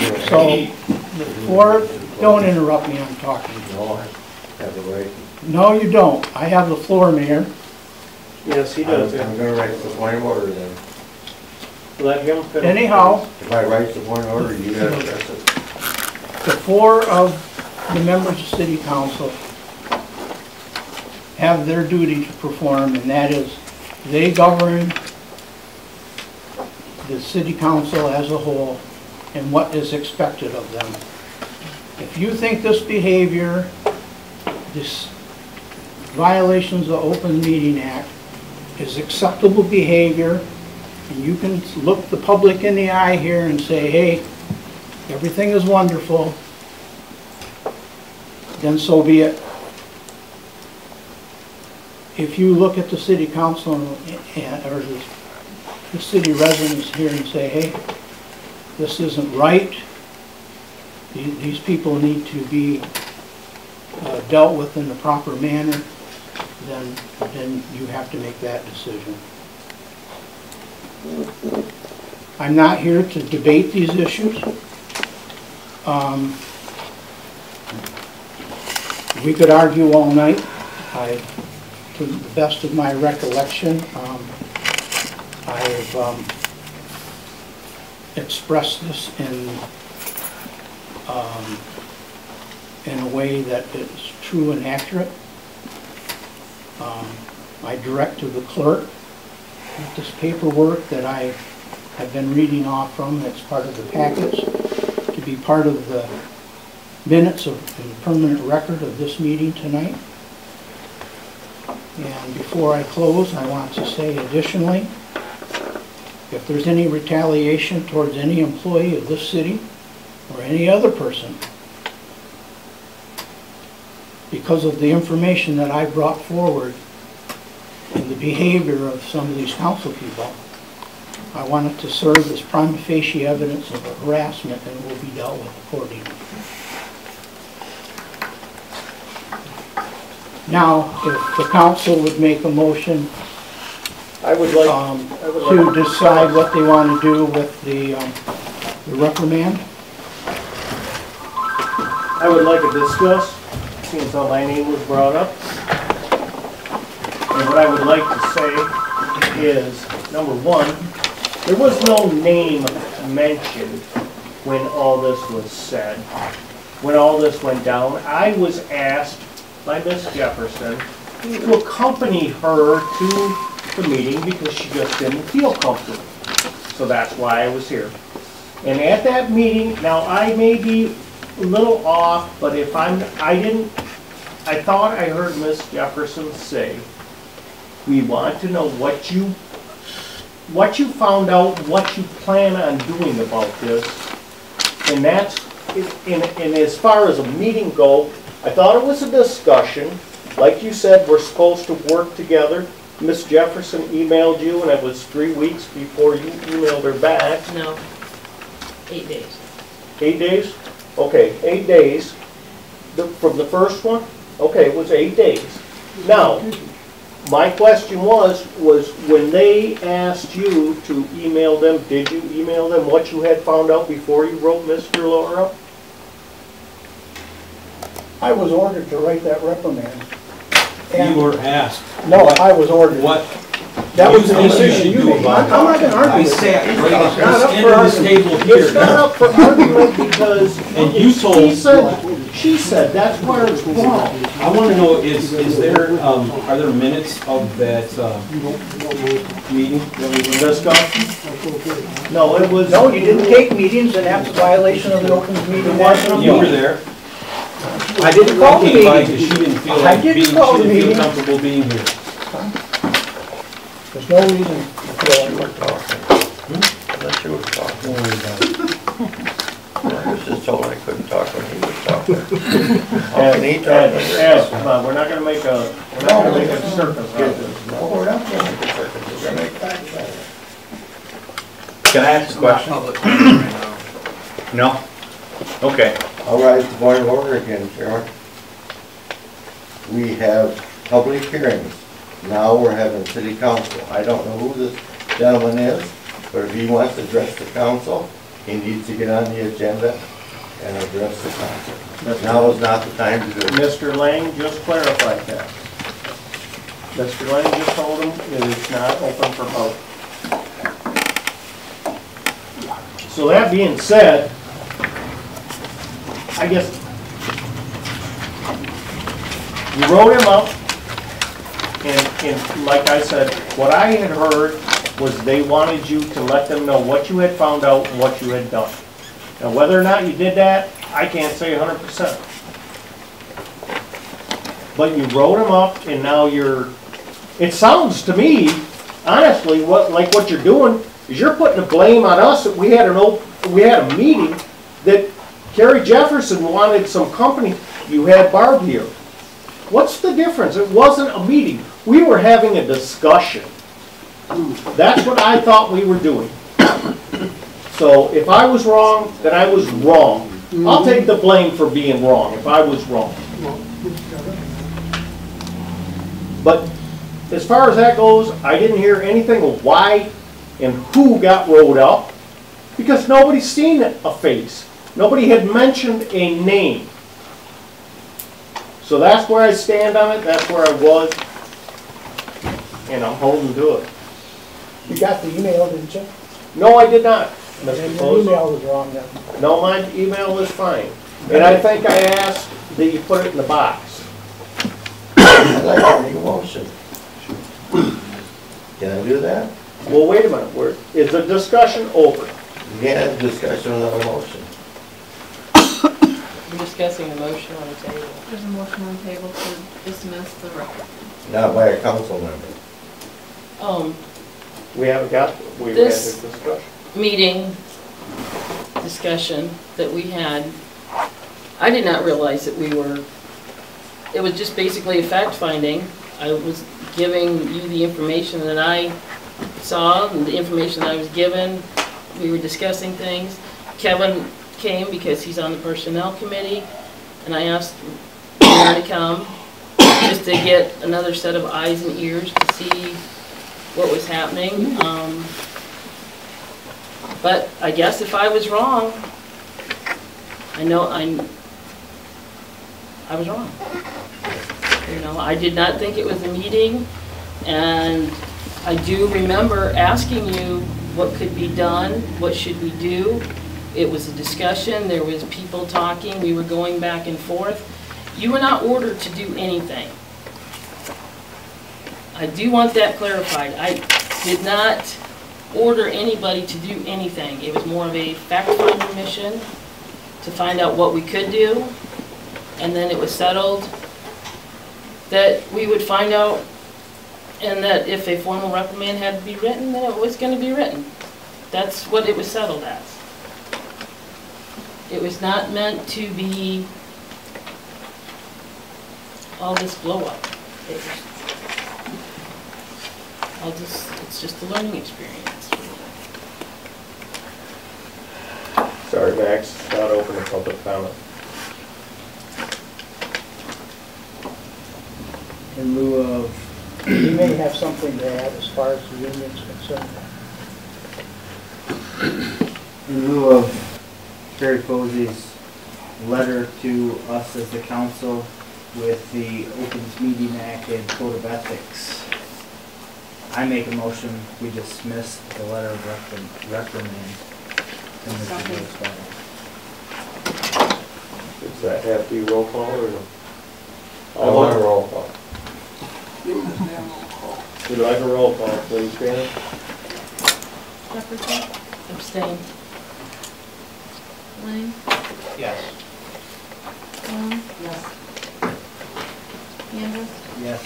So, the floor, don't interrupt me, I'm talking. No, I have the right. No, you don't. I have the floor, Mayor. Yes, he does. I'm gonna write the point of order then. Let him finish. Anyhow, If I write the point of order, you gotta address it. the four of the members of City Council have their duty to perform, and that is they govern the City Council as a whole and what is expected of them. If you think this behavior, this violations of the Open Meeting Act is acceptable behavior, and you can look the public in the eye here and say, hey, everything is wonderful, then so be it. If you look at the City Council or the city residents here and say, hey, this isn't right, these people need to be dealt with in the proper manner, then you have to make that decision. I'm not here to debate these issues. We could argue all night. To the best of my recollection, I've expressed this in a way that is true and accurate. I direct to the clerk that this paperwork that I have been reading off from, that's part of the packets, to be part of the minutes of the permanent record of this meeting tonight. And before I close, I want to say additionally, if there's any retaliation towards any employee of this city or any other person because of the information that I brought forward and the behavior of some of these council people, I want it to serve as prima facie evidence of harassment and will be dealt with accordingly. Now, if the council would make a motion I would like to decide what they want to do with the reprimand. I would like to discuss, since how my name was brought up. And what I would like to say is, number one, there was no name mentioned when all this was said. When all this went down, I was asked by Miss Jefferson to accompany her to the meeting because she just didn't feel comfortable. So that's why I was here. And at that meeting, now I may be a little off, but if I thought I heard Miss Jefferson say, we want to know what you found out, what you plan on doing about this. And that's, and as far as a meeting go, I thought it was a discussion. Like you said, we're supposed to work together. Miss Jefferson emailed you, and it was 3 weeks before you emailed her back. No, 8 days. 8 days? Okay, 8 days. From the first one? Okay, it was 8 days. Now, my question was when they asked you to email them, did you email them what you had found out before you wrote Mr. Laura? I was ordered to write that reprimand. And You were asked. no, I was ordered. What? That was the decision you made. I'm not going to argue I with sat that. right at not this up end for of this table It's here. not up for argument because And you told. she said that's where it's wrong. I want to know, is there, are there minutes of that meeting that we Discuss? No, it was. No, you didn't take meetings, and that's a violation of the Open Meeting Act. You were there. I didn't call the Came by because meeting. she didn't feel I like didn't being, she call the didn't feel meeting. comfortable being here. There's no reason to feel like we're Unless you were talking. Don't worry about it. I was just told I couldn't talk when he was talking. Ed, come on, we're not gonna make a circus out of this. No, we're not going to make a circus. We're going to make facts out of it. Can I ask a question? No? Okay. I'll rise the point of order again, Chairman. We have public hearings. Now we're having city council. I don't know who this gentleman is, but if he wants to address the council, he needs to get on the agenda and address the topic. Now is not the time to do it. Mr. Lang just clarified that. Mr. Lang just told him that it's not open for vote. So that being said, I guess you wrote him up, and like I said, what I had heard was they wanted you to let them know what you had found out and what you had done. Now, whether or not you did that, I can't say 100%. But you wrote them up, and now you're, it sounds to me, honestly, what you're doing is you're putting the blame on us that we had a meeting that Cari Jefferson wanted some company. You had Barb here. What's the difference? It wasn't a meeting. We were having a discussion. That's what I thought we were doing. So if I was wrong, then I was wrong. I'll take the blame for being wrong if I was wrong. But as far as that goes, I didn't hear anything of why and who got rolled up, because nobody's seen a face. Nobody had mentioned a name. So that's where I stand on it, that's where I was, and I'm holding to it. You got the email, didn't you? No, I did not, And Mr. your Posey. email was wrong then. No, my email is fine. And I think I asked that you put it in the box. I'd like to make a motion. Can I do that? Well, wait a minute, is the discussion over? You can't have a discussion without a motion. We're discussing the motion on the table. There's a motion on the table to dismiss the record. Not by a council member. We haven't got, we've had This- this discussion. Meeting, discussion that we had, I did not realize that it was just basically a fact finding. I was giving you the information that I saw and the information that I was given. We were discussing things. Kevin came because he's on the personnel committee, and I asked him to come just to get another set of eyes and ears to see what was happening. But I guess if I was wrong, I was wrong. You know, I did not think it was a meeting, and I do remember asking you what could be done, what should we do. It was a discussion, there was people talking, we were going back and forth. You were not ordered to do anything. I do want that clarified. I did not order anybody to do anything. It was more of a fact-finding mission to find out what we could do, and then it was settled that we would find out, and that if a formal reprimand had to be written, then it was going to be written. That's what it was settled as. It was not meant to be all this blow-up. It's just a learning experience. Sorry, Max, it's not open to public comment. In lieu of, you may have something to add as far as the union's concerned. In lieu of Kerry Posey's letter to us as the council with the Opens Meeting Act and Code of Ethics, I make a motion, we dismiss the letter of reprimand in Mr. Boyd's file. Does that have to be roll call or no? I want a roll call. Would you like a roll call, please, Shannon? Jefferson, Abstain. Lang, Yes. Long, Yes. Candace, Yes.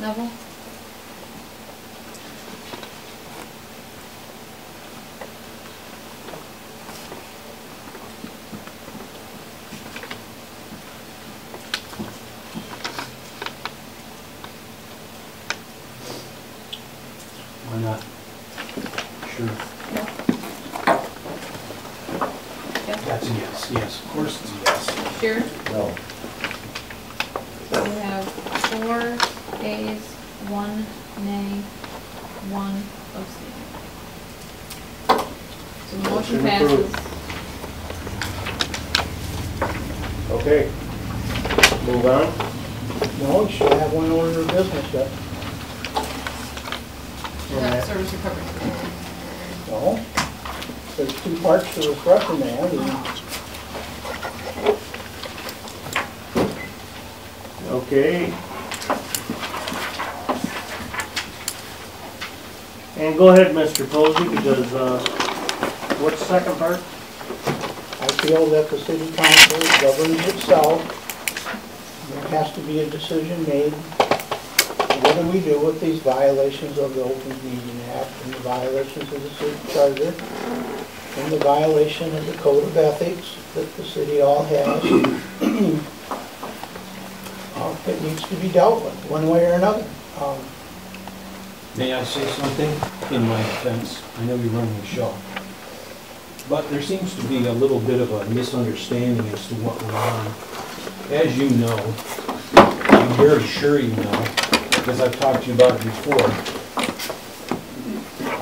Neville, Why not? Sure. That's a yes, yes, of course it's a yes. Sure. No. So we have 4 ayes, 1 nay, 1 abstain. So the motion Motion approved. passes. Okay. Move on. No, you should have one order of business yet. Debt service recovery. No. There's two parts to this reprimand, and Okay. And go ahead, Mr. Posey, because, what's the second part? I feel that the city council governs itself. There has to be a decision made. What do we do with these violations of the Open Meeting Act and the violations of the city charter and the violation of the code of ethics that the city all has? It needs to be dealt with, one way or another. May I say something in my defense? I know you're running the show. But there seems to be a little bit of a misunderstanding as to what went on. As you know, I'm very sure you know, because I've talked to you about it before,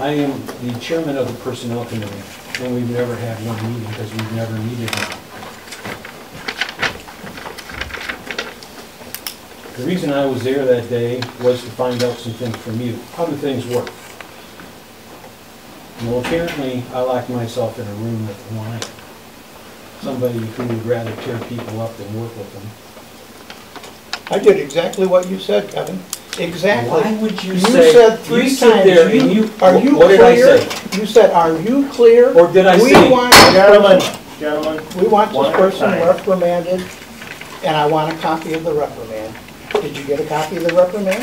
I am the chairman of the Personnel Committee, and we've never had one meeting because we've never needed one. The reason I was there that day was to find out some things from you, how do things work. Well, apparently, I locked myself in a room with a lion. Somebody who would rather tear people up than work with them. I did exactly what you said, Kevin. Exactly. Why would you You say, said three you sit times, there and you, are you what did I clear? say? You said, are you clear? Or did I We say, want- Gentlemen, We want One this at a person time. reprimanded, and I want a copy of the reprimand. Did you get a copy of the reprimand?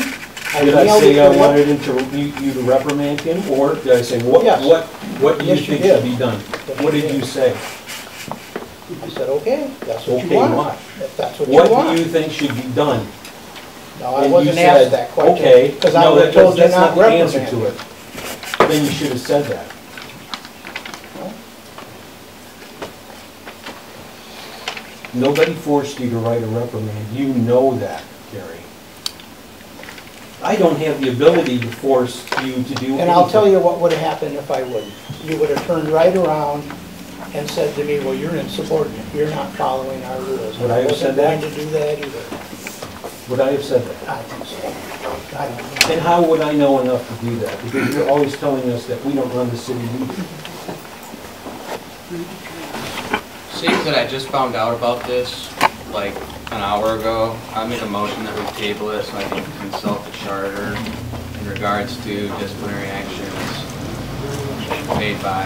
did I mailed say it I to you. wanted him to, you to reprimand him? Or did I say, what Yes. do you Yes, you think did. should be done? Yes, What you did did. you say? You said, okay, that's what you Okay, want. what? If that's what you What want. do you think should be done? No, I And you wasn't said, asked that question. okay, Because I no, would have told you that's not not the answer reprimand. to it. Then you should have said that. Nobody forced you to write a reprimand. You know that, Kerry. I don't have the ability to force you to do anything. And I'll tell you what would have happened if I wouldn't. You would have turned right around and said to me, well, you're insubordinate. You're not following our rules. Would I have said that? I wasn't going to do that either. Would I have said that? I think so. I don't know. And how would I know enough to do that? Because you're always telling us that we don't run the city, you do. See that I just found out about this like an hour ago. I make a motion that we table it so I can consult the charter in regards to disciplinary actions made by,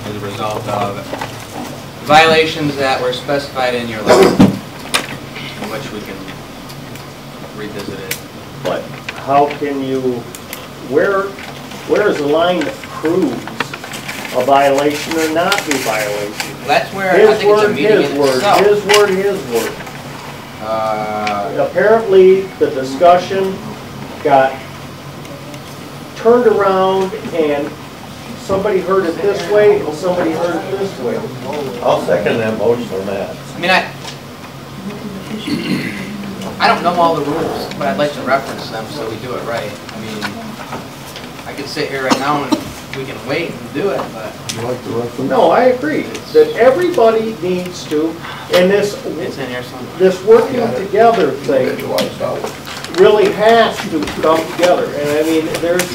as a result of violations that were specified in your letter, in which we can revisit it. but how can you, where is the line that proves a violation or not a violation? That's where I His think it's a word, meeting his in word, itself. his word, his word. Apparently, the discussion got turned around and somebody heard it this way and somebody heard it this way. I'll second that motion on that. I mean, I don't know all the rules, but I'd like to reference them so we do it right. I mean, I could sit here right now and we can wait and do it, but No, I agree that everybody needs to, and it's in here somewhere. this working together thing really has to come together. And I mean, there's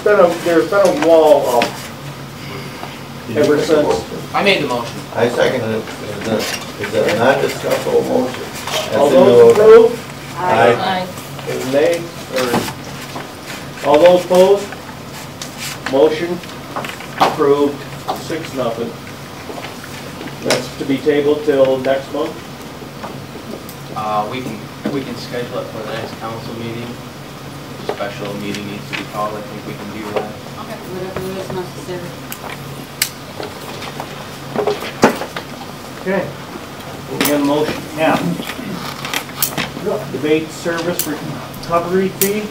been a wall up ever since. I made the motion. I second it. Is that a non-discussable motion? All those approved? Aye. Any nay? Or all those opposed? Motion approved, 6-0. That's to be tabled till next month. We can schedule it for the next council meeting. If a special meeting needs to be called, I think we can do that. Okay, whatever is necessary. Okay. We got a motion now. Debate service recovery fee.